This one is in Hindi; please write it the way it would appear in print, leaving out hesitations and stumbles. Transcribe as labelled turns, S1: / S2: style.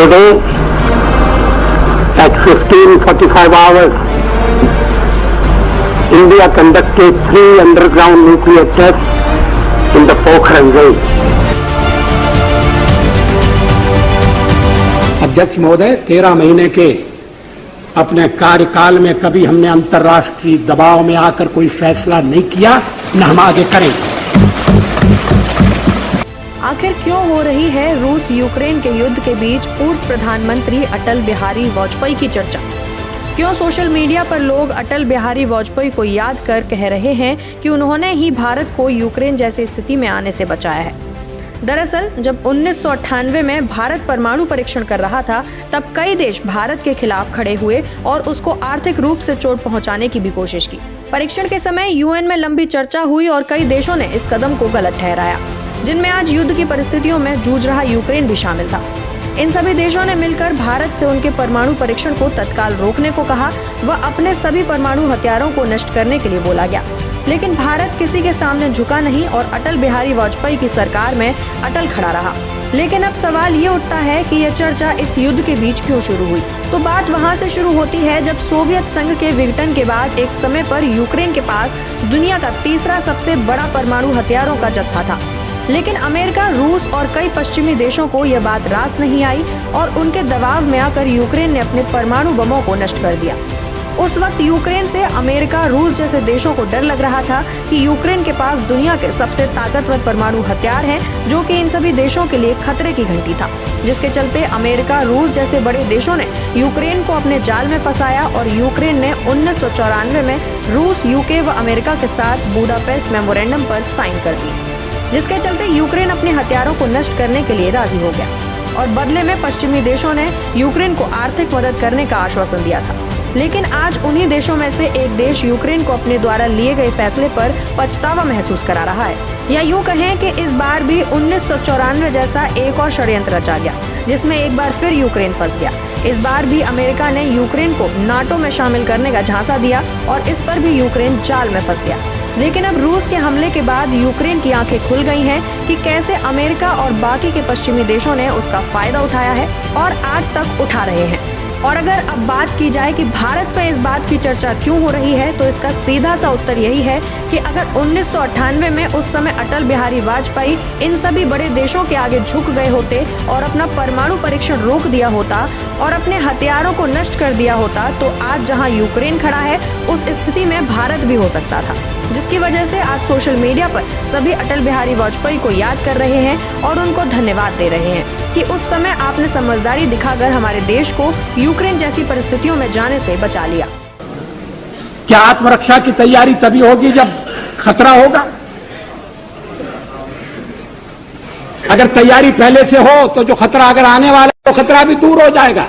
S1: Today, at 15:45 hours, India conducted 3 underground nuclear tests in the Pokhran range. अध्यक्ष महोदय, 13 महीने के अपने कार्यकाल में कभी हमने अंतर्राष्ट्रीय दबाव में आकर कोई फैसला नहीं किया, न हम आगे करेंगे।
S2: आखिर क्यों हो रही है रूस यूक्रेन के युद्ध के बीच पूर्व प्रधानमंत्री अटल बिहारी वाजपेयी की चर्चा? क्यों सोशल मीडिया पर लोग अटल बिहारी वाजपेयी को याद कर कह रहे हैं कि उन्होंने ही भारत को यूक्रेन जैसी स्थिति में आने से बचाया है? दरअसल जब 1998 में भारत परमाणु परीक्षण कर रहा था, तब कई देश भारत के खिलाफ खड़े हुए और उसको आर्थिक रूप से चोट पहुंचाने की भी कोशिश की। परीक्षण के समय यूएन में लंबी चर्चा हुई और कई देशों ने इस कदम को गलत ठहराया, जिनमें आज युद्ध की परिस्थितियों में जूझ रहा यूक्रेन भी शामिल था। इन सभी देशों ने मिलकर भारत से उनके परमाणु परीक्षण को तत्काल रोकने को कहा व अपने सभी परमाणु हथियारों को नष्ट करने के लिए बोला गया। लेकिन भारत किसी के सामने झुका नहीं और अटल बिहारी वाजपेयी की सरकार में अटल खड़ा रहा। लेकिन अब सवाल ये उठता है कि यह चर्चा इस युद्ध के बीच क्यों शुरू हुई? तो बात वहां से शुरू होती है जब सोवियत संघ के विघटन के बाद एक समय पर यूक्रेन के पास दुनिया का तीसरा सबसे बड़ा परमाणु हथियारों का जत्था था। लेकिन अमेरिका, रूस और कई पश्चिमी देशों को यह बात रास नहीं आई और उनके दबाव में आकर यूक्रेन ने अपने परमाणु बमों को नष्ट कर दिया। उस वक्त यूक्रेन से अमेरिका, रूस जैसे देशों को डर लग रहा था कि यूक्रेन के पास दुनिया के सबसे ताकतवर परमाणु हथियार हैं, जो कि इन सभी देशों के लिए खतरे की घंटी था, जिसके चलते अमेरिका, रूस जैसे बड़े देशों ने यूक्रेन को अपने जाल में फंसाया और यूक्रेन ने 1994 में रूस, यूके व अमेरिका के साथ बुडापेस्ट मेमोरेंडम पर साइन कर दी, जिसके चलते यूक्रेन अपने हथियारों को नष्ट करने के लिए राजी हो गया और बदले में पश्चिमी देशों ने यूक्रेन को आर्थिक मदद करने का आश्वासन दिया था। लेकिन आज उन्हीं देशों में से एक देश यूक्रेन को अपने द्वारा लिए गए फैसले पर पछतावा महसूस करा रहा है, या यूं कहें कि इस बार भी 1994 जैसा एक और षड्यंत्र रचा गया, जिसमें एक बार फिर यूक्रेन फंस गया। इस बार भी अमेरिका ने यूक्रेन को नाटो में शामिल करने का झांसा दिया और इस पर भी यूक्रेन जाल में फंस गया। लेकिन अब रूस के हमले के बाद यूक्रेन की आंखें खुल गई हैं कि कैसे अमेरिका और बाकी के पश्चिमी देशों ने उसका फायदा उठाया है और आज तक उठा रहे हैं। और अगर अब बात की जाए कि भारत में इस बात की चर्चा क्यों हो रही है, तो इसका सीधा सा उत्तर यही है कि अगर 1998 में उस समय अटल बिहारी वाजपेयी इन सभी बड़े देशों के आगे झुक गए होते और अपना परमाणु परीक्षण रोक दिया होता और अपने हथियारों को नष्ट कर दिया होता, तो आज जहां यूक्रेन खड़ा है उस स्थिति में भारत भी हो सकता था, जिसकी वजह से आज सोशल मीडिया पर सभी अटल बिहारी वाजपेयी को याद कर रहे हैं और उनको धन्यवाद दे रहे हैं कि उस समय आपने समझदारी दिखाकर हमारे देश को यूक्रेन जैसी परिस्थितियों में जाने से बचा लिया।
S1: क्या आत्मरक्षा की तैयारी तभी होगी जब खतरा होगा? अगर तैयारी पहले से हो तो जो खतरा अगर आने वाला है तो खतरा भी दूर हो जाएगा।